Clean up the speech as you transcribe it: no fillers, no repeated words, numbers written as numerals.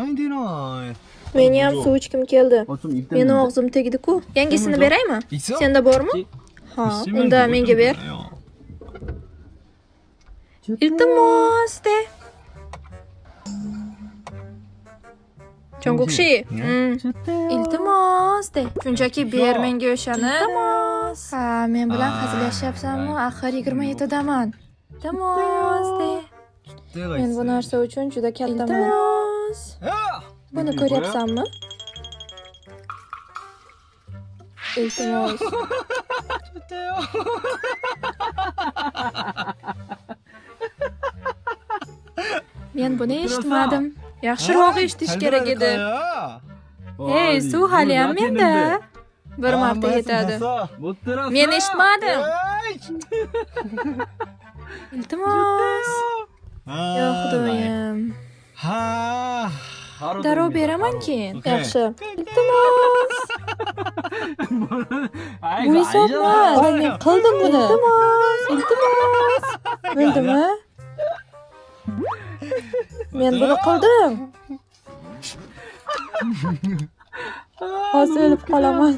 Ayderay. Men ham suv ichkim keldi. Otim ipdan. Meni og'zim tegdi-ku. Yangisini beraymi? Senda bormi? Ha, unda menga ber. Iltimos de. Jongukshi. Iltimos de. Shunchaki ber menga o'shani. Iltimos. Ha, men bilan hazillashyapsanmi? Axir 27 daman. Iltimos de. Men bu narsa uchun juda kattaman. Iltimos. Buni ko'ryapsanmi? Iltimos. Men buni eshitmadim. Yaxshiroq eshitish kerak edi. Hey, suv hali ham menda. Bir marta yetadi. Men eshitmadim. Iltimos. Yo xudoyim. Ha. Darrov beraman keyin. Yaxshi. Iltimos. Bu hisobmas. Men qildim buni. Iltimos. Iltimos. Bo'ldimi? Men buni qildim. Hozir o'lib qolaman.